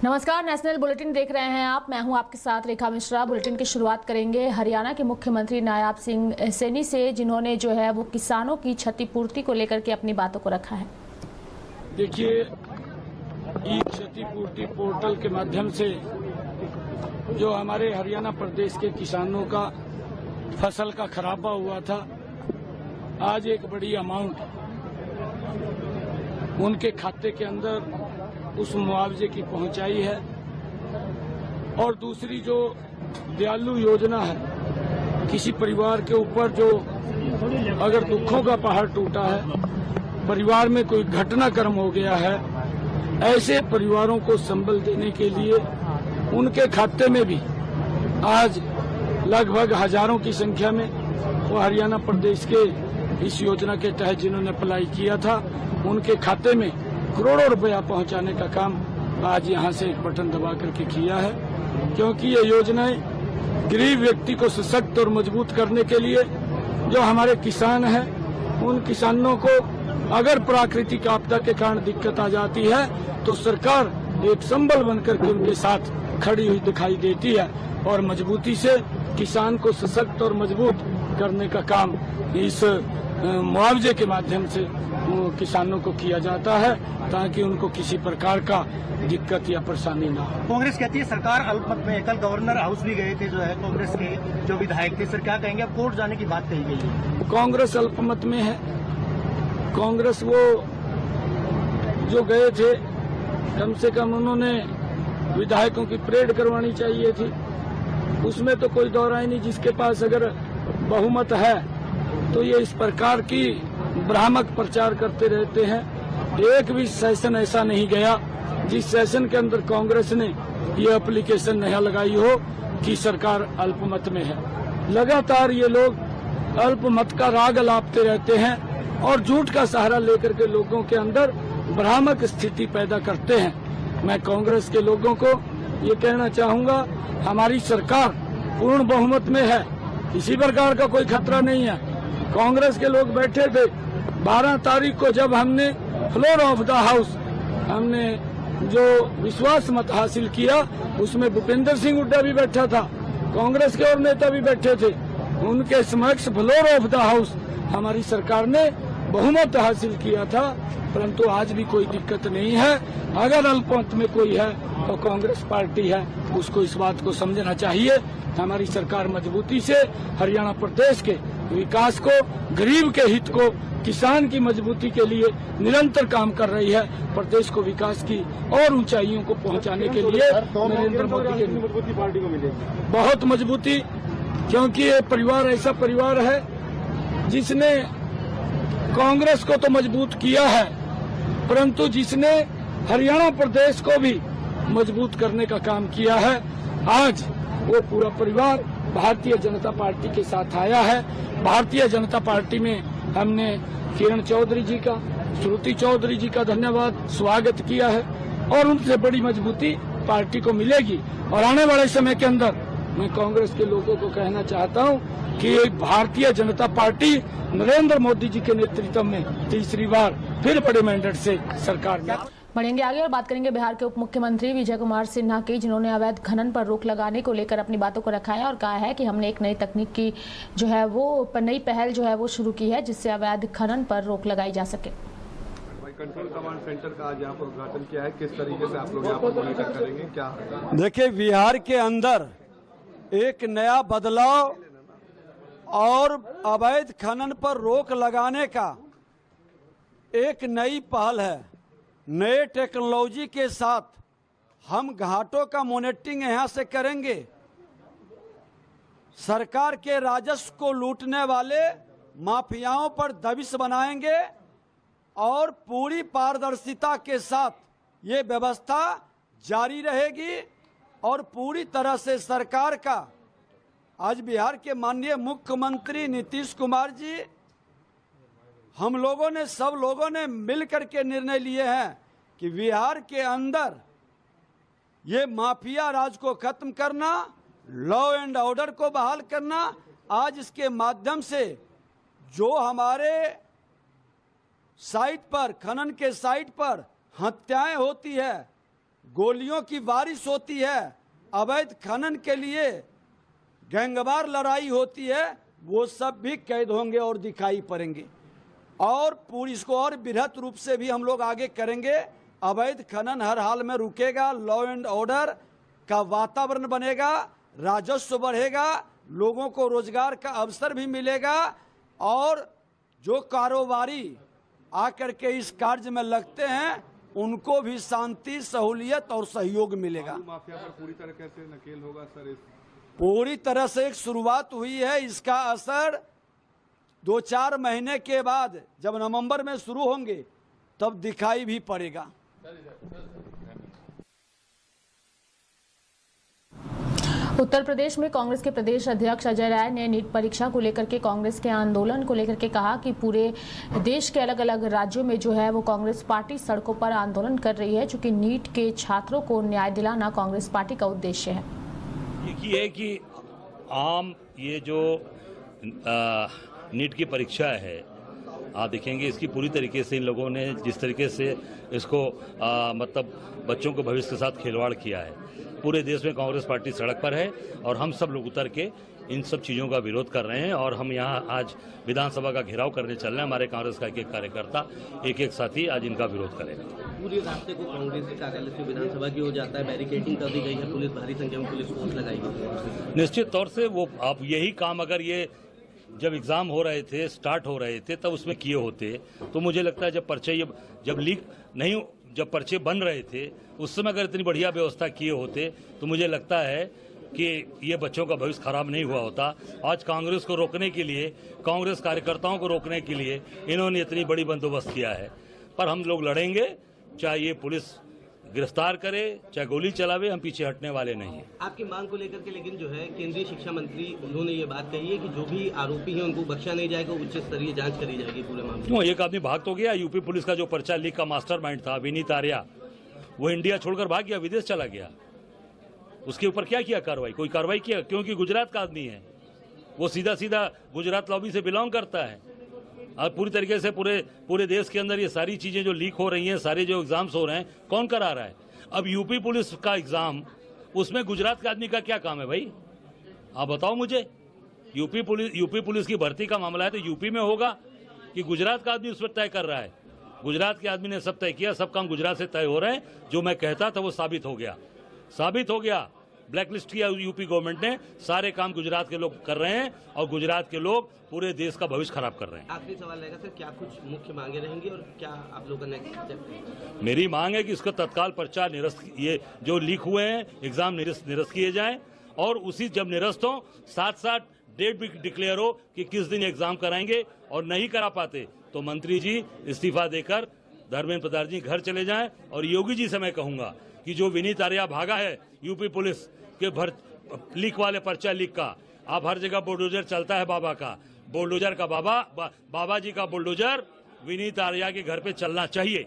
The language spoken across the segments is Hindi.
नमस्कार, नेशनल बुलेटिन देख रहे हैं आप। मैं हूं आपके साथ रेखा मिश्रा। बुलेटिन की शुरुआत करेंगे हरियाणा के मुख्यमंत्री नायाब सिंह सैनी से, जिन्होंने जो है वो किसानों की क्षतिपूर्ति को लेकर के अपनी बातों को रखा है। देखिए, ई क्षतिपूर्ति पोर्टल के माध्यम से जो हमारे हरियाणा प्रदेश के किसानों का फसल का खराबा हुआ था, आज एक बड़ी अमाउंट उनके खाते के अंदर उस मुआवजे की पहुंचाई है। और दूसरी जो दयालु योजना है, किसी परिवार के ऊपर जो अगर दुखों का पहाड़ टूटा है, परिवार में कोई घटनाक्रम हो गया है, ऐसे परिवारों को संबल देने के लिए उनके खाते में भी आज लगभग हजारों की संख्या में वो हरियाणा प्रदेश के इस योजना के तहत जिन्होंने अप्लाई किया था, उनके खाते में करोड़ों रुपया पहुंचाने का काम आज यहां से एक बटन दबा करके किया है। क्योंकि ये योजनाएं गरीब व्यक्ति को सशक्त और मजबूत करने के लिए, जो हमारे किसान हैं, उन किसानों को अगर प्राकृतिक आपदा के कारण दिक्कत आ जाती है तो सरकार एक संबल बनकर के उनके साथ खड़ी हुई दिखाई देती है और मजबूती से किसान को सशक्त और मजबूत करने का काम इस मुआवजे के माध्यम से किसानों को किया जाता है, ताकि उनको किसी प्रकार का दिक्कत या परेशानी ना हो। कांग्रेस कहती है सरकार अल्पमत में है। कल गवर्नर हाउस भी गए थे, जो है कांग्रेस के जो विधायक थे। सर, क्या कहेंगे? अब कोर्ट जाने की बात कही गई है। कांग्रेस अल्पमत में है। कांग्रेस वो जो गए थे, कम से कम उन्होंने विधायकों की परेड करवानी चाहिए थी। उसमें तो कोई दौरा ही नहीं। जिसके पास अगर बहुमत है तो ये इस प्रकार की भ्रामक प्रचार करते रहते हैं। एक भी सेशन ऐसा नहीं गया जिस सेशन के अंदर कांग्रेस ने ये एप्लीकेशन नहीं लगाई हो कि सरकार अल्पमत में है। लगातार ये लोग अल्पमत का राग अलापते रहते हैं और झूठ का सहारा लेकर के लोगों के अंदर भ्रामक स्थिति पैदा करते हैं। मैं कांग्रेस के लोगों को ये कहना चाहूंगा, हमारी सरकार पूर्ण बहुमत में है, किसी प्रकार का कोई खतरा नहीं है। कांग्रेस के लोग बैठे थे 12 तारीख को, जब हमने फ्लोर ऑफ द हाउस हमने जो विश्वास मत हासिल किया, उसमें भूपेंद्र सिंह हुड्डा भी बैठा था, कांग्रेस के और नेता भी बैठे थे। उनके समक्ष फ्लोर ऑफ द हाउस हमारी सरकार ने बहुमत हासिल किया था। परंतु आज भी कोई दिक्कत नहीं है। अगर अल्पमत में कोई है तो कांग्रेस पार्टी है, उसको इस बात को समझना चाहिए। हमारी सरकार मजबूती से हरियाणा प्रदेश के विकास को, गरीब के हित को, किसान की मजबूती के लिए निरंतर काम कर रही है। प्रदेश को विकास की और ऊंचाइयों को पहुंचाने के लिए नरेंद्र मोदी की मजबूती पार्टी को मिलेगी, बहुत मजबूती। क्योंकि ये परिवार ऐसा परिवार है जिसने कांग्रेस को तो मजबूत किया है, परंतु जिसने हरियाणा प्रदेश को भी मजबूत करने का काम किया है। आज वो पूरा परिवार भारतीय जनता पार्टी के साथ आया है। भारतीय जनता पार्टी में हमने किरण चौधरी जी का, श्रुति चौधरी जी का धन्यवाद स्वागत किया है और उनसे बड़ी मजबूती पार्टी को मिलेगी। और आने वाले समय के अंदर मैं कांग्रेस के लोगों को कहना चाहता हूं कि भारतीय जनता पार्टी नरेंद्र मोदी जी के नेतृत्व में तीसरी बार फिर बड़े मैंडेट से सरकार में। बढ़ेंगे आगे और बात करेंगे बिहार के उप मुख्यमंत्री विजय कुमार सिन्हा की, जिन्होंने अवैध खनन पर रोक लगाने को लेकर अपनी बातों को रखा है और कहा है कि हमने एक नई तकनीक की जो है वो नई पहल जो है वो शुरू की है, जिससे अवैध खनन पर रोक लगाई जा सके। कंट्रोल कमांड सेंटर का आज यहाँ पर उद्घाटन किया है, किस तरीके से आप लोग यहाँ पर मॉनिटर करेंगे? क्या देखिए, बिहार के अंदर एक नया बदलाव और अवैध खनन पर रोक लगाने का एक नई पहल है। नए टेक्नोलॉजी के साथ हम घाटों का मॉनिटरिंग यहाँ से करेंगे। सरकार के राजस्व को लूटने वाले माफियाओं पर दबिश बनाएंगे और पूरी पारदर्शिता के साथ ये व्यवस्था जारी रहेगी। और पूरी तरह से सरकार का, आज बिहार के माननीय मुख्यमंत्री नीतीश कुमार जी, हम लोगों ने, सब लोगों ने मिलकर के निर्णय लिए हैं कि बिहार के अंदर ये माफिया राज को खत्म करना, लॉ एंड ऑर्डर को बहाल करना। आज इसके माध्यम से जो हमारे साइट पर, खनन के साइट पर हत्याएं होती है, गोलियों की बारिश होती है, अवैध खनन के लिए गैंगवार लड़ाई होती है, वो सब भी कैद होंगे और दिखाई पड़ेंगे। और पूरी इसको और बृहत रूप से भी हम लोग आगे करेंगे। अवैध खनन हर हाल में रुकेगा, लॉ एंड ऑर्डर का वातावरण बनेगा, राजस्व बढ़ेगा, लोगों को रोजगार का अवसर भी मिलेगा और जो कारोबारी आकर के इस कार्य में लगते हैं उनको भी शांति, सहूलियत और सहयोग मिलेगा। माफिया पर पूरी तरह से नकेल होगा सर? पूरी तरह से एक शुरुआत हुई है, इसका असर 2-4 महीने के बाद जब नवंबर में शुरू होंगे तब दिखाई भी पड़ेगा। उत्तर प्रदेश में कांग्रेस के प्रदेश अध्यक्ष अजय राय ने नीट परीक्षा को लेकर के कांग्रेस के आंदोलन को लेकर के कहा कि पूरे देश के अलग अलग राज्यों में जो है वो कांग्रेस पार्टी सड़कों पर आंदोलन कर रही है, चूंकि नीट के छात्रों को न्याय दिलाना कांग्रेस पार्टी का उद्देश्य है। ये है कि आम ये जो नीट की परीक्षा है, आप देखेंगे इसकी पूरी तरीके से इन लोगों ने जिस तरीके से इसको मतलब बच्चों को भविष्य के साथ खिलवाड़ किया है। पूरे देश में कांग्रेस पार्टी सड़क पर है और हम सब लोग उतर के इन सब चीज़ों का विरोध कर रहे हैं और हम यहाँ आज विधानसभा का घेराव करने चल रहे हैं। हमारे कांग्रेस का एक कार्यकर्ता, एक साथी आज इनका विरोध करेगा। पूरे रास्ते को कांग्रेस के कार्यालय से विधानसभा की हो जाता है, बैरिकेडिंग कर दी गई है, पुलिस भारी संख्या में पुलिस फोर्स लगाई गई। निश्चित तौर से वो आप यही काम अगर ये जब एग्जाम हो रहे थे, स्टार्ट हो रहे थे, तब उसमें किए होते तो मुझे लगता है जब पर्चे जब लीक नहीं, जब पर्चे बन रहे थे उस समय अगर इतनी बढ़िया व्यवस्था किए होते तो मुझे लगता है कि ये बच्चों का भविष्य खराब नहीं हुआ होता। आज कांग्रेस को रोकने के लिए, कांग्रेस कार्यकर्ताओं को रोकने के लिए इन्होंने इतनी बड़ी बंदोबस्त किया है। पर हम लोग लड़ेंगे, चाहे ये पुलिस गिरफ्तार करे, चाहे गोली चलावे, हम पीछे हटने वाले नहीं हैं। आपकी मांग को लेकर के लेकिन जो है केंद्रीय शिक्षा मंत्री उन्होंने ये बात कही है कि जो भी आरोपी हैं उनको बख्शा नहीं जाएगा, उच्च स्तरीय जांच करी जाएगी पूरे मामले। क्यों एक आदमी भाग तो गया? यूपी पुलिस का जो पर्चा लीक का मास्टरमाइंड था विनीत आर्या, वो इंडिया छोड़कर भाग गया, विदेश चला गया। उसके ऊपर क्या किया कार्रवाई? कोई कार्रवाई किया? क्योंकि गुजरात का आदमी है, वो सीधा सीधा गुजरात लॉबी से बिलोंग करता है। और पूरी तरीके से पूरे देश के अंदर ये सारी चीजें जो लीक हो रही हैं, सारे जो एग्जाम्स हो रहे हैं, कौन करा रहा है? अब यूपी पुलिस का एग्जाम, उसमें गुजरात के आदमी का क्या काम है भाई? आप बताओ मुझे। यूपी पुलिस की भर्ती का मामला है तो यूपी में होगा कि गुजरात का आदमी उस पर तय कर रहा है? गुजरात के आदमी ने सब तय किया, सब काम गुजरात से तय हो रहे हैं। जो मैं कहता था वो साबित हो गया। ब्लैकलिस्ट किया यूपी गवर्नमेंट ने, सारे काम गुजरात के लोग कर रहे हैं और गुजरात के लोग पूरे देश का भविष्य खराब कर रहे हैं। आखिरी सवाल रहेगा सर, क्या कुछ मुख्य मांगे रहेंगी और क्या आप लोगों का नेक्स्ट स्टेप? मेरी मांग है कि इसका तत्काल पर्चा निरस्त, ये जो लीक हुए हैं एग्जाम निरस्त किए जाएं और उसी जब निरस्त हो साथ साथ डेट भी डिक्लेयर हो कि किस दिन एग्जाम कराएंगे, और नहीं करा पाते तो मंत्री जी इस्तीफा देकर धर्मेंद्र प्रधान जी घर चले जाएं। और योगी जी से मैं कहूंगा कि जो विनीत आर्या भागा है यूपी पुलिस के लीक वाले पर्चा लीक का, आप हर जगह बुलडोजर चलता है, बुलडोजर का बाबा जी का बुलडोजर विनीत आर्या के घर पे चलना चाहिए।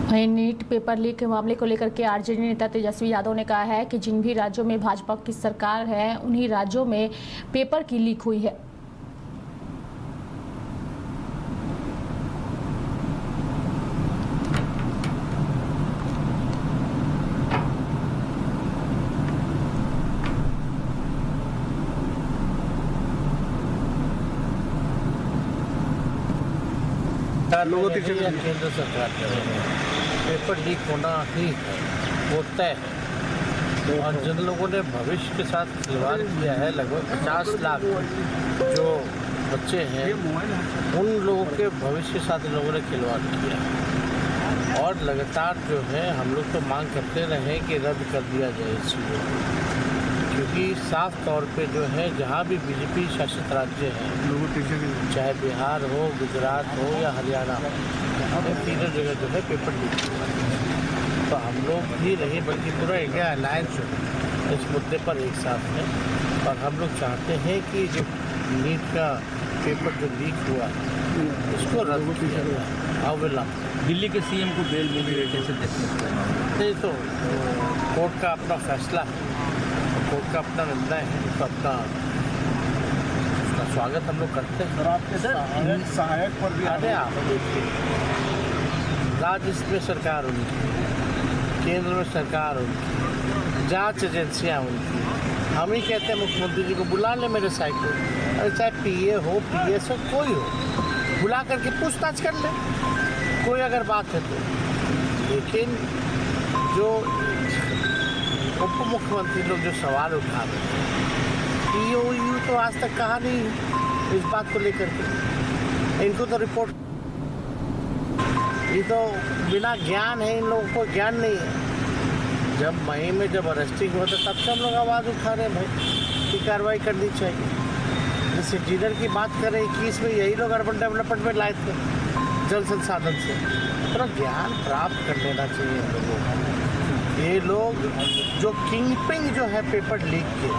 वहीं नीट पेपर लीक के मामले को लेकर के आरजेडी नेता तेजस्वी यादव ने कहा है कि जिन भी राज्यों में भाजपा की सरकार है उन्हीं राज्यों में पेपर की लीक हुई है। केंद्र सरकार पेपर लीक होना ही होता है और जिन लोगों ने भविष्य के साथ खिलवाड़ किया है, लगभग 50 लाख जो बच्चे हैं उन लोगों के भविष्य के साथ इन लोगों ने खिलवाड़ किया और लगातार जो है हम लोग तो मांग करते रहे कि रद्द कर दिया जाए इस चीज़ को, क्योंकि साफ तौर पे जो है जहाँ भी बीजेपी शासित राज्य हैं, चाहे बिहार हो, गुजरात हो या हरियाणा हो, तीनों जगह जो है पेपर लीक हुआ है। तो हम लोग भी नहीं बल्कि पूरा इंडिया अलायंस जो इस मुद्दे पर एक साथ है और हम लोग चाहते हैं कि जो नीट का पेपर जो लीक हुआ है इसको रद्द किया जाए अविलंब। दिल्ली के सीएम को बेल मिली है, कैसे देखते हैं? नहीं तो कोर्ट का अपना फैसला है, कोर्ट का अपना निर्णय है, तो अपना उसका स्वागत हम लोग करते हैं। सर आपके सहायक पर भी अरे आप देखिए राज्य में सरकार उनकी, केंद्र में सरकार उनकी, जांच एजेंसियां उनकी। हम ही कहते हैं मुख्यमंत्री जी को बुला ले मेरे साइड को, अरे चाहे पीए हो, पीएस हो, कोई हो, बुला करके पूछताछ कर ले कोई अगर बात है तो। लेकिन जो उप मुख्यमंत्री लोग जो सवाल उठा रहे हैं, ईओयू तो आज तक कहा नहीं इस बात को लेकर के। इनको तो रिपोर्ट, ये तो बिना ज्ञान है, इन लोगों को ज्ञान नहीं है। जब मई में जब अरेस्टिंग हुआ था तब से हम लोग आवाज़ उठा रहे हैं भाई कि कार्रवाई करनी चाहिए। जैसे इंजीनियर की बात करें 21 में यही लोग अर्बन डेवलपमेंट में लाए थे जल संसाधन से। थोड़ा ज्ञान प्राप्त कर लेना चाहिए इन लोगों को। ये लोग जो किंगपिंग जो है पेपर लीक के,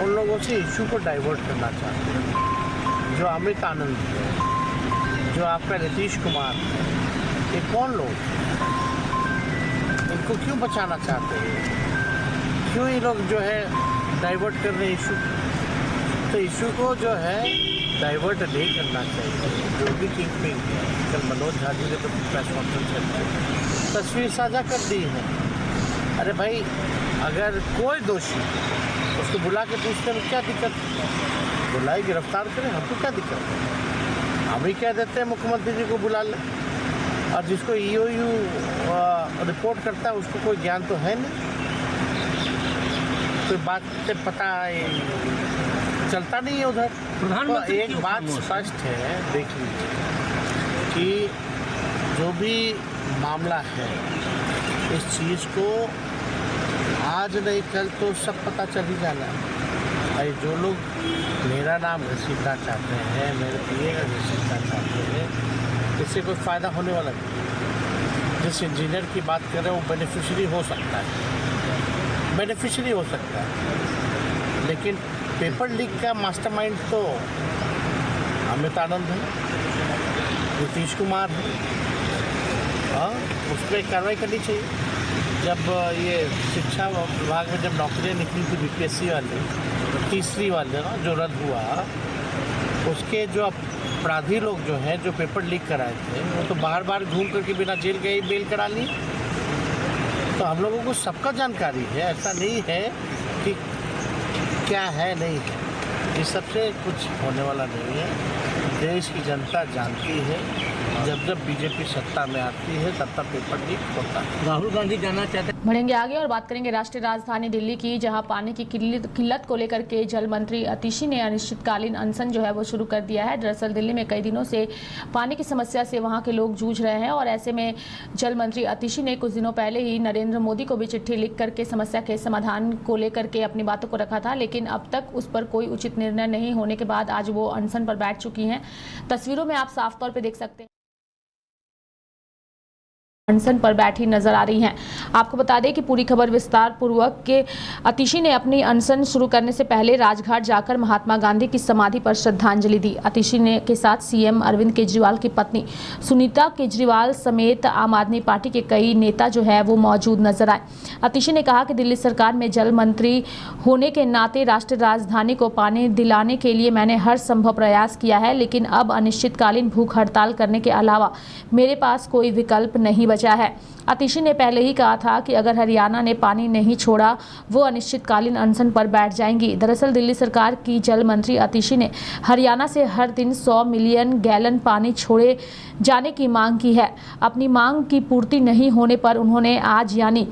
उन लोगों से इशू को डाइवर्ट करना चाहते हैं। जो अमित आनंद है, जो आपका नीतीश कुमार है, ये कौन लोग, इनको क्यों बचाना चाहते हैं? क्यों ये लोग जो है डाइवर्ट कर रहे हैं इशू? तो इशू को जो है डाइवर्ट नहीं करना चाहिए। जो भी किंगपिंग है, कल मनोज झा जी ने तो प्रेस कॉन्फ्रेंस करके तस्वीर साझा कर दी है। अरे भाई, अगर कोई दोषी उसको बुला के पूछते हैं क्या दिक्कत, बुलाए गिरफ्तार करें, हमको क्या दिक्कत है? हम ही कह देते हैं मुख्यमंत्री जी को बुला लें। और जिसको ईओयू रिपोर्ट करता है उसको कोई ज्ञान तो है नहीं, कोई बात से पता चलता नहीं है उधर। तो एक बात स्पष्ट है, देख लीजिए कि जो भी मामला है, इस चीज़ को आज नहीं कल तो सब पता चल ही जाना है। भाई जो लोग मेरा नाम घसीटना चाहते हैं, मेरे पीए का घसीटना चाहते हैं, इससे कोई फ़ायदा होने वाला नहीं। जिस इंजीनियर की बात कर रहे हैं वो बेनिफिशरी हो सकता है, बेनिफिशरी हो सकता है, लेकिन पेपर लीक का मास्टरमाइंड तो अमित आनंद है, नीतीश कुमार है। हाँ, उस पर कार्रवाई करनी चाहिए। जब ये शिक्षा विभाग में जब नौकरियाँ निकली थी बीपीएससी वाले, तीसरी वाले ना जो रद्द हुआ, उसके जो अपराधी लोग जो हैं जो पेपर लीक कराए थे, वो तो बार बार घूम करके बिना जेल गए बेल करा ली। तो हम लोगों को सबका जानकारी है, ऐसा नहीं है कि क्या है नहीं है, ये सबसे कुछ होने वाला नहीं है। देश की जनता जानती है, जब जब बीजेपी सत्ता में आती है तब तब पेपर लीक होता है। राहुल गांधी जाना चाहते हैं। बढ़ेंगे आगे और बात करेंगे राष्ट्रीय राजधानी दिल्ली की, जहां पानी की किल्लत को लेकर के जल मंत्री अतिशी ने अनिश्चितकालीन अनशन जो है वो शुरू कर दिया है। दरअसल दिल्ली में कई दिनों से पानी की समस्या से वहां के लोग जूझ रहे हैं और ऐसे में जल मंत्री अतिशी ने कुछ दिनों पहले ही नरेंद्र मोदी को भी चिट्ठी लिख करके समस्या के समाधान को लेकर के अपनी बातों को रखा था, लेकिन अब तक उस पर कोई उचित निर्णय नहीं होने के बाद आज वो अनशन पर बैठ चुकी हैं। तस्वीरों में आप साफ तौर पर देख सकते हैं अनशन पर बैठी नजर आ रही हैं। आपको बता दें कि पूरी खबर विस्तार पूर्वक के अतिशी ने अपनी अनशन शुरू करने से पहले राजघाट जाकर महात्मा गांधी की समाधि पर श्रद्धांजलि दी। अतिशी ने के साथ सीएम अरविंद केजरीवाल की पत्नी सुनीता केजरीवाल समेत आम आदमी पार्टी के कई नेता जो है वो मौजूद नजर आए। अतिशी ने कहा कि दिल्ली सरकार में जल मंत्री होने के नाते राष्ट्रीय राजधानी को पानी दिलाने के लिए मैंने हर संभव प्रयास किया है, लेकिन अब अनिश्चितकालीन भूख हड़ताल करने के अलावा मेरे पास कोई विकल्प नहीं बचा है। अतिशी ने पहले ही कहा था कि अगर हरियाणा ने पानी नहीं छोड़ा वो अनिश्चितकालीन अनशन पर बैठ जाएंगी। दरअसल दिल्ली सरकार की जल मंत्री अतिशी ने हरियाणा से हर दिन 100 मिलियन गैलन पानी छोड़े जाने की मांग की है। अपनी मांग की पूर्ति नहीं होने पर उन्होंने आज यानी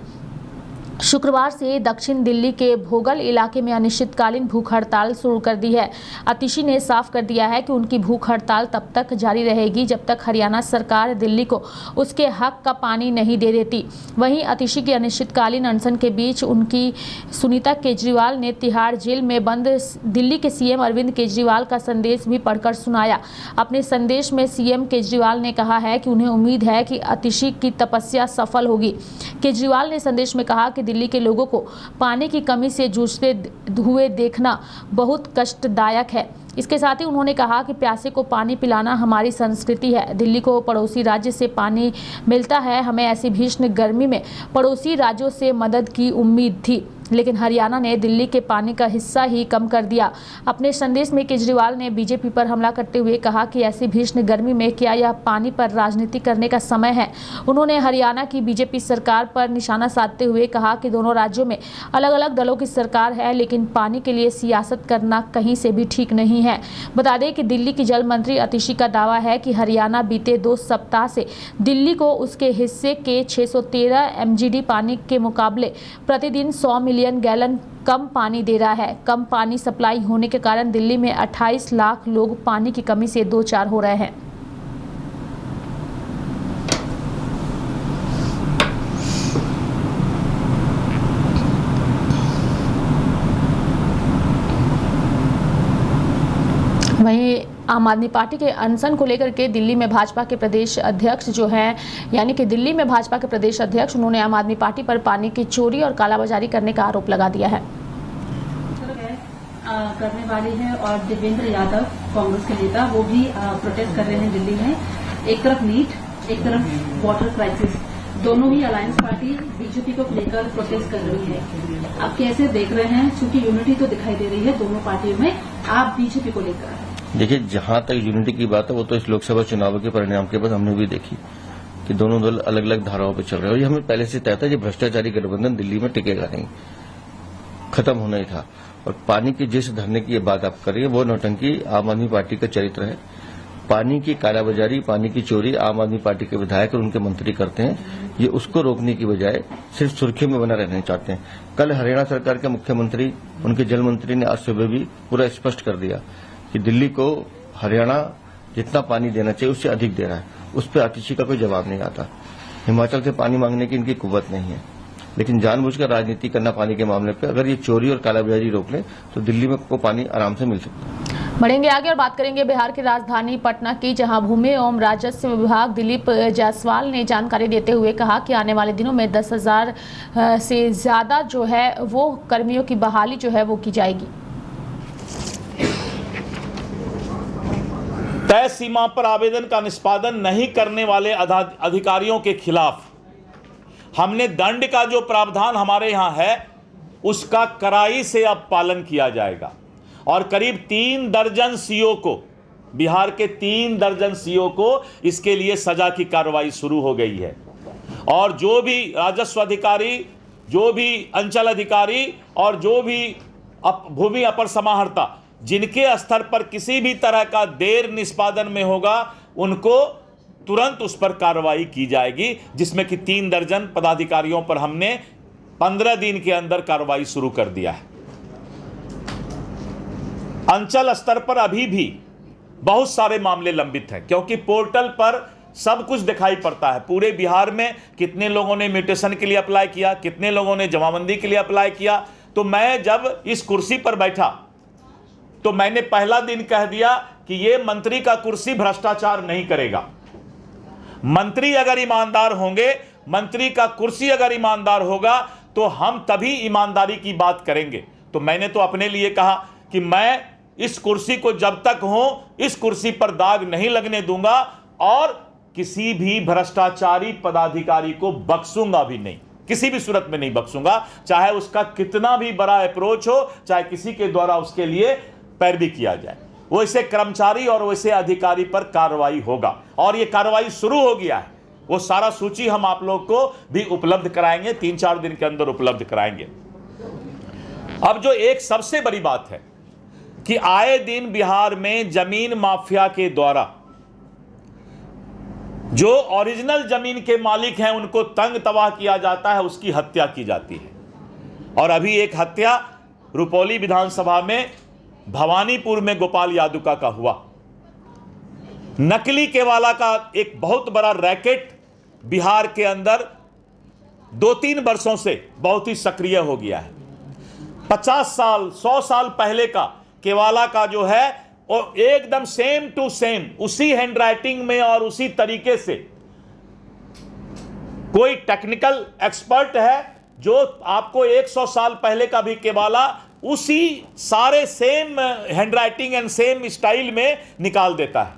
शुक्रवार से दक्षिण दिल्ली के भोगल इलाके में अनिश्चितकालीन भूख हड़ताल शुरू कर दी है। अतिशी ने साफ कर दिया है कि उनकी भूख हड़ताल तब तक जारी रहेगी जब तक हरियाणा सरकार दिल्ली को उसके हक का पानी नहीं दे देती। वहीं अतिशी के अनिश्चितकालीन अनशन के बीच उनकी सुनीता केजरीवाल ने तिहाड़ जेल में बंद दिल्ली के सीएम अरविंद केजरीवाल का संदेश भी पढ़कर सुनाया। अपने संदेश में सीएम केजरीवाल ने कहा है कि उन्हें उम्मीद है कि अतिशी की तपस्या सफल होगी। केजरीवाल ने संदेश में कहा कि दिल्ली के लोगों को पानी की कमी से जूझते हुए देखना बहुत कष्टदायक है। इसके साथ ही उन्होंने कहा कि प्यासे को पानी पिलाना हमारी संस्कृति है। दिल्ली को पड़ोसी राज्य से पानी मिलता है, हमें ऐसी भीषण गर्मी में पड़ोसी राज्यों से मदद की उम्मीद थी। लेकिन हरियाणा ने दिल्ली के पानी का हिस्सा ही कम कर दिया। अपने संदेश में केजरीवाल ने बीजेपी पर हमला करते हुए कहा कि ऐसी भीषण गर्मी में क्या यह पानी पर राजनीति करने का समय है। उन्होंने हरियाणा की बीजेपी सरकार पर निशाना साधते हुए कहा कि दोनों राज्यों में अलग अलग दलों की सरकार है, लेकिन पानी के लिए सियासत करना कहीं से भी ठीक नहीं है। बता दें कि दिल्ली की जल मंत्री अतिशी का दावा है कि हरियाणा बीते 2 सप्ताह से दिल्ली को उसके हिस्से के 613 MGD पानी के मुकाबले प्रतिदिन 100 मिलियन गैलन कम पानी दे रहा है। कम पानी सप्लाई होने के कारण दिल्ली में 28 लाख लोग पानी की कमी से दो चार हो रहे हैं। वहीं आम आदमी पार्टी के अनशन को लेकर के दिल्ली में भाजपा के प्रदेश अध्यक्ष जो हैं, यानी कि दिल्ली में भाजपा के प्रदेश अध्यक्ष, उन्होंने आम आदमी पार्टी पर पानी की चोरी और कालाबाजारी करने का आरोप लगा दिया है। करने वाली है और देवेंद्र यादव कांग्रेस के नेता वो भी प्रोटेस्ट कर रहे हैं दिल्ली में। एक तरफ नीट, एक तरफ वाटर क्राइसिस, दोनों ही अलायंस पार्टी बीजेपी को लेकर प्रोटेस्ट कर रही है। आप कैसे देख रहे हैं, क्योंकि यूनिटी तो दिखाई दे रही है दोनों पार्टियों में, आप बीजेपी को लेकर? देखिए, जहां तक यूनिटी की बात है वो तो इस लोकसभा चुनाव के परिणाम के बाद हमने भी देखी कि दोनों दल अलग अलग धाराओं पर चल रहे हैं और ये हमें पहले से तय था कि भ्रष्टाचारी गठबंधन दिल्ली में टिकेगा नहीं, खत्म होना ही था। और पानी की जिस धरने की बात आप कर रही है वो नौटंकी आम आदमी पार्टी का चरित्र है। पानी की कालाबाजारी, पानी की चोरी आम आदमी पार्टी के विधायक और उनके मंत्री करते हैं। ये उसको रोकने की बजाय सिर्फ सुर्खियों में बना रहना चाहते हैं। कल हरियाणा सरकार के मुख्यमंत्री, उनके जल मंत्री ने आज सुबह भी पूरा स्पष्ट कर दिया कि दिल्ली को हरियाणा जितना पानी देना चाहिए उससे अधिक दे रहा है। उस पर आतिशी का कोई जवाब नहीं आता। हिमाचल से पानी मांगने की इनकी कुव्वत नहीं है, लेकिन जानबूझकर राजनीति करना पानी के मामले पे। अगर ये चोरी और कालाबाजारी रोक ले तो दिल्ली में को पानी आराम से मिल सकता है। बढ़ेंगे आगे और बात करेंगे बिहार की राजधानी पटना की, जहां भूमि एवं राजस्व विभाग दिलीप जायसवाल ने जानकारी देते हुए कहा कि आने वाले दिनों में 10,000 से ज्यादा जो है वो कर्मियों की बहाली जो है वो की जाएगी। तय सीमा पर आवेदन का निष्पादन नहीं करने वाले अधिकारियों के खिलाफ हमने दंड का जो प्रावधान हमारे यहां है उसका कड़ाई से अब पालन किया जाएगा और करीब 3 दर्जन सीओ को, बिहार के 3 दर्जन सीओ को इसके लिए सजा की कार्रवाई शुरू हो गई है। और जो भी राजस्व अधिकारी, जो भी अंचल अधिकारी और जो भी भूमि अपर समाहर्ता जिनके स्तर पर किसी भी तरह का देर निष्पादन में होगा उनको तुरंत उस पर कार्रवाई की जाएगी, जिसमें कि 3 दर्जन पदाधिकारियों पर हमने 15 दिन के अंदर कार्रवाई शुरू कर दिया है। अंचल स्तर पर अभी भी बहुत सारे मामले लंबित हैं, क्योंकि पोर्टल पर सब कुछ दिखाई पड़ता है। पूरे बिहार में कितने लोगों ने म्यूटेशन के लिए अप्लाई किया, कितने लोगों ने जमाबंदी के लिए अप्लाई किया। तो मैं जब इस कुर्सी पर बैठा तो मैंने पहला दिन कह दिया कि यह मंत्री का कुर्सी भ्रष्टाचार नहीं करेगा। मंत्री अगर ईमानदार होंगे, मंत्री का कुर्सी अगर ईमानदार होगा तो हम तभी ईमानदारी की बात करेंगे। तो मैंने तो अपने लिए कहा कि मैं इस कुर्सी को जब तक हूं इस कुर्सी पर दाग नहीं लगने दूंगा और किसी भी भ्रष्टाचारी पदाधिकारी को बख्शूंगा भी नहीं, किसी भी सूरत में नहीं बख्शूंगा, चाहे उसका कितना भी बड़ा अप्रोच हो, चाहे किसी के द्वारा उसके लिए पैरवी किया जाए। वैसे कर्मचारी और वैसे अधिकारी पर कार्रवाई होगा और यह कार्रवाई शुरू हो गया है। वो सारा सूची हम आप लोग को भी उपलब्ध कराएंगे, 3-4 दिन के अंदर उपलब्ध कराएंगे। अब जो एक सबसे बड़ी बात है कि आए दिन बिहार में जमीन माफिया के द्वारा जो ओरिजिनल जमीन के मालिक हैं उनको तंग तबाह किया जाता है, उसकी हत्या की जाती है। और अभी एक हत्या रुपौली विधानसभा में भवानीपुर में गोपाल यादुका का हुआ। नकली केवाला का एक बहुत बड़ा रैकेट बिहार के अंदर 2-3 वर्षों से बहुत ही सक्रिय हो गया है। 50 साल 100 साल पहले का केवाला का जो है और एकदम सेम टू सेम उसी हैंडराइटिंग में और उसी तरीके से कोई टेक्निकल एक्सपर्ट है जो आपको 100 साल पहले का भी केवाला उसी सारे same handwriting and same style में निकाल देता है।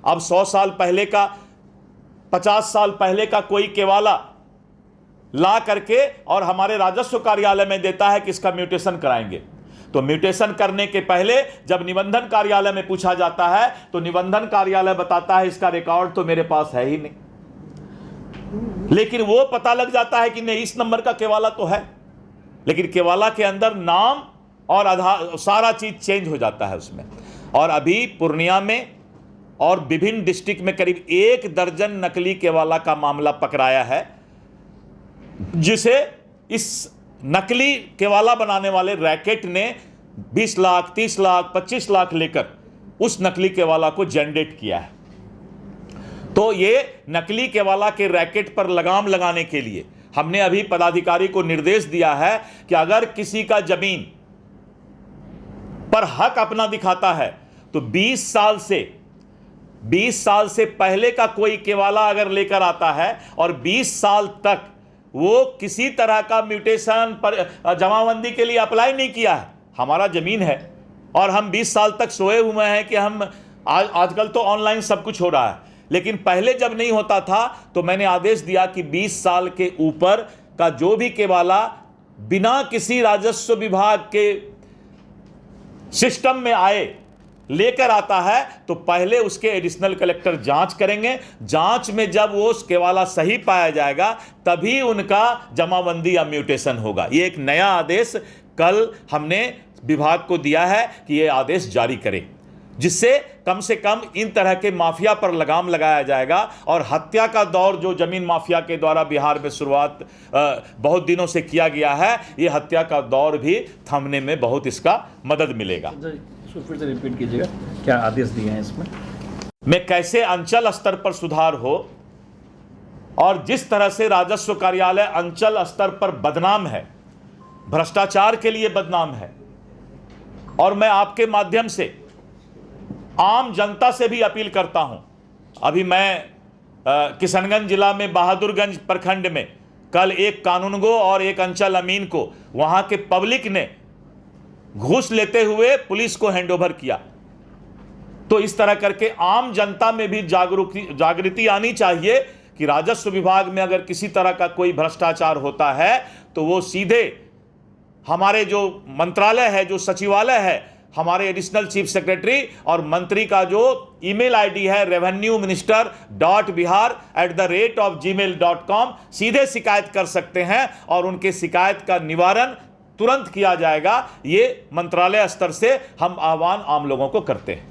अब 100 साल पहले का, 50 साल पहले का कोई केवाला ला करके और हमारे राजस्व कार्यालय में देता है कि इसका म्यूटेशन कराएंगे। तो म्यूटेशन करने के पहले जब निबंधन कार्यालय में पूछा जाता है तो निबंधन कार्यालय बताता है इसका रिकॉर्ड तो मेरे पास है ही नहीं, लेकिन वो पता लग जाता है कि नहीं इस नंबर का केवाला तो है, लेकिन केवाला के अंदर नाम और आधार सारा चीज चेंज हो जाता है उसमें। और अभी पूर्णिया में और विभिन्न डिस्ट्रिक्ट में करीब 1 दर्जन नकली केवाला का मामला पकड़ाया है, जिसे इस नकली केवाला बनाने वाले रैकेट ने 20 लाख 30 लाख 25 लाख लेकर उस नकली केवाला को जनरेट किया है। तो ये नकली केवाला के रैकेट पर लगाम लगाने के लिए हमने अभी पदाधिकारी को निर्देश दिया है कि अगर किसी का जमीन पर हक अपना दिखाता है तो 20 साल से पहले का कोई केवाला अगर लेकर आता है और 20 साल तक वो किसी तरह का म्यूटेशन पर जमाबंदी के लिए अप्लाई नहीं किया है, हमारा जमीन है और हम 20 साल तक सोए हुए हैं कि हम आजकल तो ऑनलाइन सब कुछ हो रहा है, लेकिन पहले जब नहीं होता था तो मैंने आदेश दिया कि 20 साल के ऊपर का जो भी केवाला बिना किसी राजस्व विभाग के सिस्टम में आए लेकर आता है तो पहले उसके एडिशनल कलेक्टर जांच करेंगे। जांच में जब वो केवाला सही पाया जाएगा तभी उनका जमाबंदी या म्यूटेशन होगा। ये एक नया आदेश कल हमने विभाग को दिया है कि ये आदेश जारी करें, जिससे कम से कम इन तरह के माफिया पर लगाम लगाया जाएगा। और हत्या का दौर जो जमीन माफिया के द्वारा बिहार में शुरुआत बहुत दिनों से किया गया है, ये हत्या का दौर भी थमने में बहुत इसका मदद मिलेगा। फिर से रिपीट कीजिएगा, क्या आदेश दिए हैं इसमें? में कैसे अंचल स्तर पर सुधार हो और जिस तरह से राजस्व कार्यालय अंचल स्तर पर बदनाम है, भ्रष्टाचार के लिए बदनाम है, और मैं आपके माध्यम से आम जनता से भी अपील करता हूं। अभी मैं किशनगंज जिला में बहादुरगंज प्रखंड में कल एक कानूनगो और एक अंचल अमीन को वहां के पब्लिक ने घूस लेते हुए पुलिस को हैंडओवर किया। तो इस तरह करके आम जनता में भी जागृति आनी चाहिए कि राजस्व विभाग में अगर किसी तरह का कोई भ्रष्टाचार होता है तो वो सीधे हमारे जो मंत्रालय है, जो सचिवालय है, हमारे एडिशनल चीफ सेक्रेटरी और मंत्री का जो ईमेल आईडी है revenue-minister.bihar@gmail.com, सीधे शिकायत कर सकते हैं और उनके शिकायत का निवारण तुरंत किया जाएगा। ये मंत्रालय स्तर से हम आह्वान आम लोगों को करते हैं।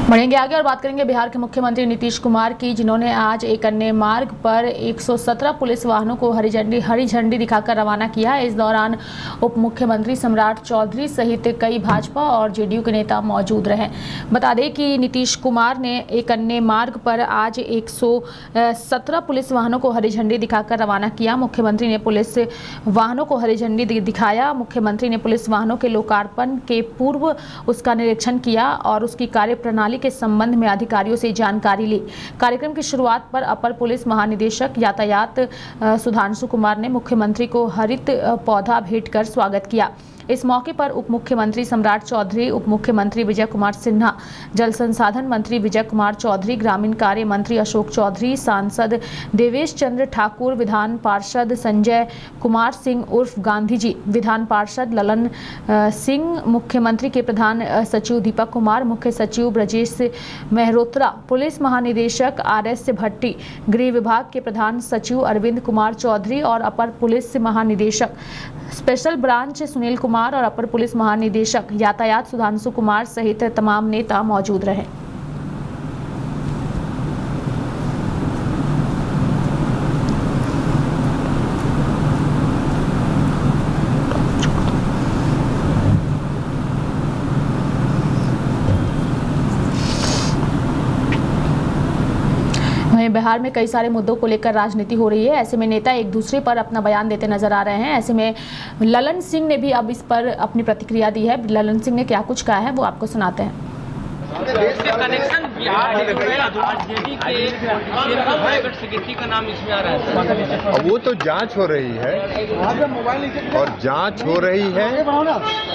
बढ़ेंगे आगे और बात करेंगे बिहार के मुख्यमंत्री नीतीश कुमार की, जिन्होंने आज एक अन्य मार्ग पर 117 पुलिस वाहनों को हरी झंडी दिखाकर रवाना किया। इस दौरान उप मुख्यमंत्री सम्राट चौधरी सहित कई भाजपा और जेडीयू के नेता मौजूद रहे। बता दें कि नीतीश कुमार ने एक अन्य मार्ग पर आज 117 पुलिस वाहनों को हरी झंडी दिखाकर रवाना किया। मुख्यमंत्री ने पुलिस वाहनों को हरी झंडी दिखाया। मुख्यमंत्री ने पुलिस वाहनों के लोकार्पण के पूर्व उसका निरीक्षण किया और उसकी कार्यप्रणाली के संबंध में अधिकारियों से जानकारी ली। कार्यक्रम की शुरुआत पर अपर पुलिस महानिदेशक यातायात सुधांशु कुमार ने मुख्यमंत्री को हरित पौधा भेंट कर स्वागत किया। इस मौके पर उप मुख्यमंत्री सम्राट चौधरी, उप मुख्यमंत्री विजय कुमार सिन्हा, जल संसाधन मंत्री विजय कुमार चौधरी, ग्रामीण कार्य मंत्री अशोक चौधरी, सांसद देवेश चंद्र ठाकुर, विधान पार्षद संजय कुमार सिंह उर्फ गांधी जी, विधान पार्षद ललन सिंह, मुख्यमंत्री के प्रधान सचिव दीपक कुमार, मुख्य सचिव ब्रजेश मेहरोत्रा, पुलिस महानिदेशक RS भट्टी, गृह विभाग के प्रधान सचिव अरविंद कुमार चौधरी और अपर पुलिस महानिदेशक स्पेशल ब्रांच सुनील कुमार और अपर पुलिस महानिदेशक यातायात सुधांशु कुमार सहित तमाम नेता मौजूद रहे। बिहार में कई सारे मुद्दों को लेकर राजनीति हो रही है। ऐसे में नेता एक दूसरे पर अपना बयान देते नजर आ रहे हैं। ऐसे में ललन सिंह ने भी अब इस पर अपनी प्रतिक्रिया दी है। ललन सिंह ने क्या कुछ कहा है वो आपको सुनाते हैं। देश के कनेक्शन बिहार का नाम इसमें आ रहा है। वो तो जांच हो रही है और जांच हो रही है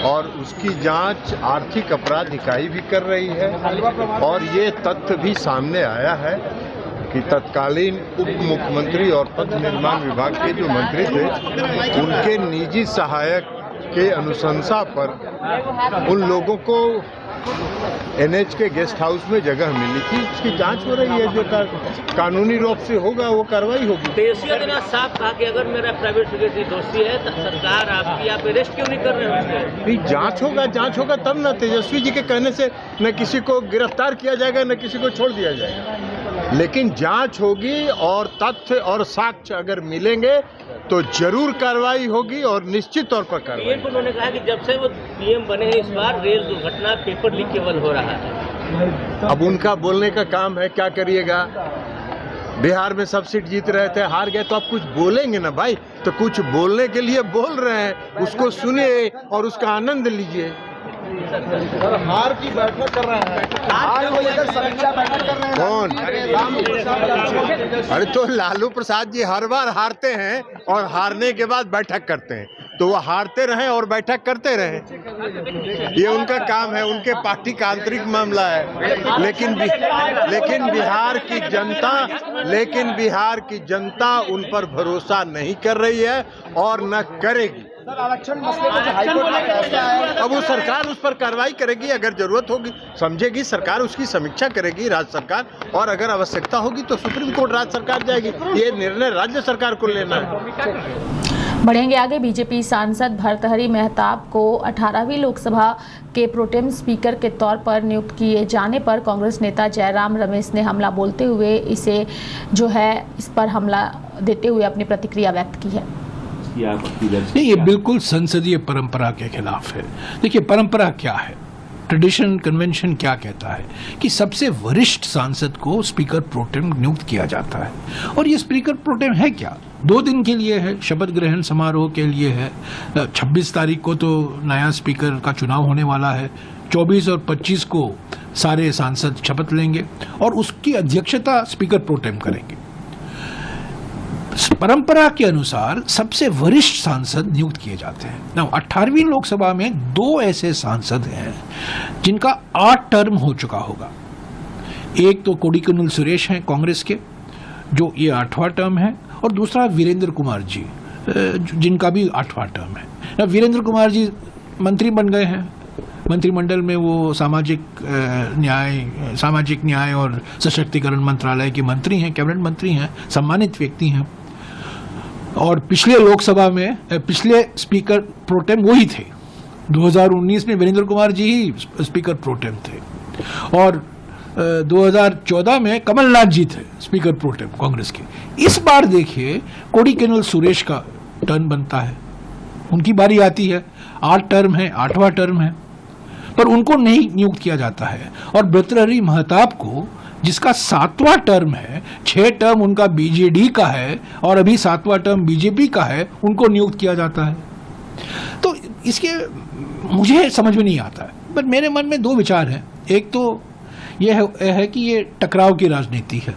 और उसकी जांच आर्थिक अपराध इकाई भी कर रही है और ये तथ्य भी सामने आया है कि तत्कालीन उप मुख्यमंत्री और पथ निर्माण विभाग के जो मंत्री थे उनके निजी सहायक के अनुशंसा पर उन लोगों को एनएच के गेस्ट हाउस में जगह मिली थी। उसकी जांच हो रही है, जो कानूनी रूप से होगा वो कार्रवाई होगी। तेजस्वी ने साफ कहा कि अगर मेरा प्राइवेट सेक्रेटरी दोषी है तो सरकार आपकी आप अरेस्ट क्यों नहीं कर रहे हैं? जांच होगा तब ना। तेजस्वी जी के कहने से न किसी को गिरफ्तार किया जाएगा न किसी को छोड़ दिया जाएगा, लेकिन जांच होगी और तथ्य और साक्ष्य अगर मिलेंगे तो जरूर कार्रवाई होगी और निश्चित तौर पर कार्रवाई। उन्होंने कहा कि जब से वो पीएम बने हैं इस बार रेल दुर्घटना पेपर लीक केवल हो रहा है। अब उनका बोलने का काम है, क्या करिएगा। बिहार में सब सीट जीत रहे थे, हार गए तो आप कुछ बोलेंगे ना भाई। तो कुछ बोलने के लिए बोल रहे हैं, उसको सुनिए और उसका आनंद लीजिए। हार की बैठक कर रहे हैं, हार को लेकर समीक्षा बैठक कर रहे हैं। कौन? अरे तो लालू प्रसाद जी हर बार हारते हैं और हारने के बाद बैठक करते हैं, तो वो हारते रहें और बैठक करते रहें, ये उनका काम है, उनके पार्टी का आंतरिक मामला है। लेकिन बिहार की जनता उन पर भरोसा नहीं कर रही है और न करेगी। आरक्षण मसले में जो हाईकोर्ट का फैसला है, अब वो सरकार उस पर कार्रवाई करेगी, अगर जरूरत होगी समझेगी सरकार, उसकी समीक्षा करेगी राज्य सरकार, और अगर आवश्यकता होगी तो सुप्रीम कोर्ट राज्य सरकार जाएगी। ये निर्णय राज्य सरकार को लेना है। बढ़ेंगे आगे। बीजेपी सांसद भर्तृहरि महताब को 18वीं लोकसभा के प्रोटेम स्पीकर के तौर पर नियुक्त किए जाने पर कांग्रेस नेता जयराम रमेश ने हमला बोलते हुए इस पर हमला देते हुए अपनी प्रतिक्रिया व्यक्त की है। नहीं, ये बिल्कुल संसदीय परंपरा के खिलाफ है। देखिए, परंपरा क्या है, ट्रेडिशन कन्वेंशन क्या कहता है कि सबसे वरिष्ठ सांसद को स्पीकर प्रोटेम नियुक्त किया जाता है। और ये स्पीकर प्रोटेम है क्या, 2 दिन के लिए है, शपथ ग्रहण समारोह के लिए है। 26 तारीख को तो नया स्पीकर का चुनाव होने वाला है, 24 और 25 को सारे सांसद शपथ लेंगे और उसकी अध्यक्षता स्पीकर प्रोटेम करेंगे। परंपरा के अनुसार सबसे वरिष्ठ सांसद नियुक्त किए जाते हैं। ना 18वीं लोकसभा में 2 ऐसे सांसद हैं जिनका 8 टर्म हो चुका होगा। एक तो कोडिकुनिल सुरेश हैं कांग्रेस के, जो ये 8वां टर्म है, और दूसरा वीरेंद्र कुमार जी जिनका भी 8वां टर्म है। ना वीरेंद्र कुमार जी मंत्री बन गए हैं, मंत्रिमंडल में वो सामाजिक न्याय और सशक्तिकरण मंत्रालय के मंत्री हैं, कैबिनेट मंत्री हैं, सम्मानित व्यक्ति हैं। और पिछले लोकसभा में पिछले स्पीकर प्रोटेम वही थे। 2019 में वीरेंद्र कुमार जी ही स्पीकर प्रोटेम थे और 2014 में कमलनाथ जी थे स्पीकर प्रोटेम कांग्रेस के। इस बार देखिए कोडिकुनिल सुरेश का टर्न बनता है, उनकी बारी आती है, 8 टर्म है, 8वां टर्म है, पर उनको नहीं नियुक्त किया जाता है। और भर्तृहरि महताब को, जिसका 7वां टर्म है, 6 टर्म उनका बीजेडी का है और अभी 7वां टर्म बीजेपी का है, उनको नियुक्त किया जाता है। तो इसके मुझे समझ में नहीं आता है, पर मेरे मन में 2 विचार हैं। एक तो यह है कि ये टकराव की राजनीति है,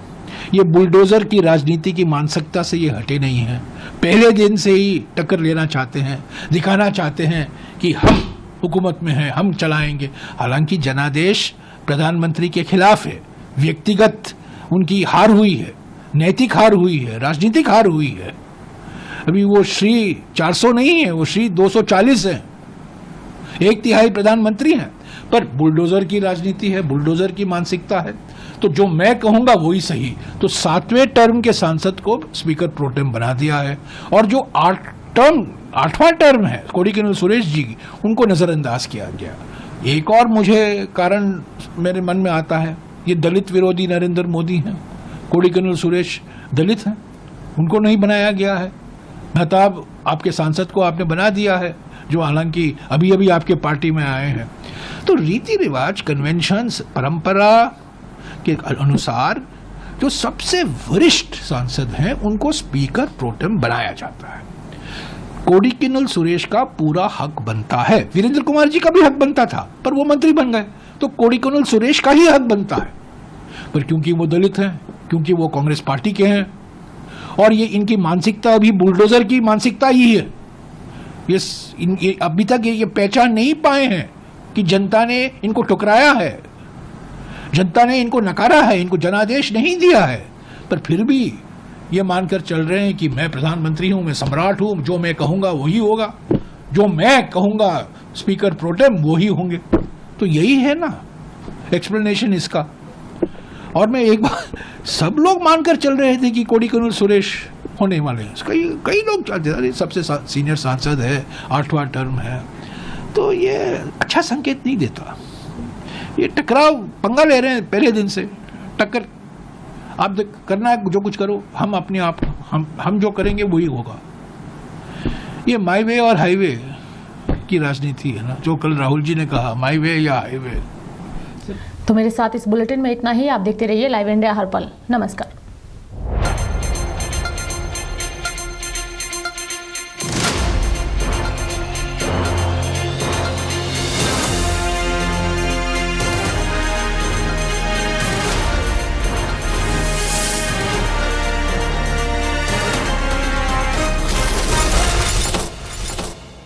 ये बुलडोजर की राजनीति की मानसिकता से ये हटे नहीं है। पहले दिन से ही टक्कर लेना चाहते हैं, दिखाना चाहते हैं कि हम हुकूमत में हैं, हम चलाएंगे। हालांकि जनादेश प्रधानमंत्री के खिलाफ है, व्यक्तिगत उनकी हार हुई है, नैतिक हार हुई है, राजनीतिक हार हुई है। अभी वो श्री 400 नहीं है, वो श्री 240 है, 1/3 प्रधानमंत्री हैं, पर बुलडोजर की राजनीति है, बुलडोजर की मानसिकता है। तो जो मैं कहूंगा वही सही। तो 7वें टर्म के सांसद को स्पीकर प्रोटेम बना दिया है और जो 8वां टर्म है कोडिकुनिल सुरेश जी, उनको नजरअंदाज किया गया। एक और मुझे कारण मेरे मन में आता है, ये दलित विरोधी नरेंद्र मोदी हैं, कोडिकुनिल सुरेश दलित हैं, उनको नहीं बनाया गया है। महताब आपके सांसद को आपने बना दिया है, जो हालांकि अभी अभी आपके पार्टी में आए हैं। तो रीति रिवाज, कन्वेंशंस, परंपरा के अनुसार जो सबसे वरिष्ठ सांसद हैं उनको स्पीकर प्रोटेम बनाया जाता है। कोडिकुनिल सुरेश का पूरा हक बनता है, वीरेंद्र कुमार जी का भी हक बनता था, पर वो मंत्री बन गए, तो कोडिकुनिल सुरेश का ही हक बनता है। पर क्योंकि वो दलित हैं, क्योंकि वो कांग्रेस पार्टी के हैं और ये इनकी मानसिकता अभी बुलडोजर की मानसिकता ही है, ये अभी तक ये पहचान नहीं पाए हैं कि जनता ने इनको ठुकराया है, जनता ने इनको नकारा है, इनको जनादेश नहीं दिया है। पर फिर भी ये मानकर चल रहे हैं कि मैं प्रधानमंत्री हूं, मैं सम्राट हूं, जो मैं कहूंगा वही होगा, जो मैं कहूंगा स्पीकर प्रोटेम वही होंगे। तो यही है ना एक्सप्लेनेशन इसका। और मैं एक बार सब लोग मानकर चल रहे थे कि कोडिकनुल सुरेश होने वाले हैं, कई लोग चलते थे, सबसे सीनियर सांसद है, 8वां टर्म है, तो ये अच्छा संकेत नहीं देता। ये टकराव पंगा ले रहे हैं पहले दिन से, टक्कर आप करना है जो कुछ करो, हम अपने आप हम जो करेंगे वही होगा। ये माई वे और हाईवे की राजनीति है ना, जो कल राहुल जी ने कहा, माई वे या हाईवे। तो मेरे साथ इस बुलेटिन में इतना ही। आप देखते रहिए लाइव इंडिया हर पल। नमस्कार।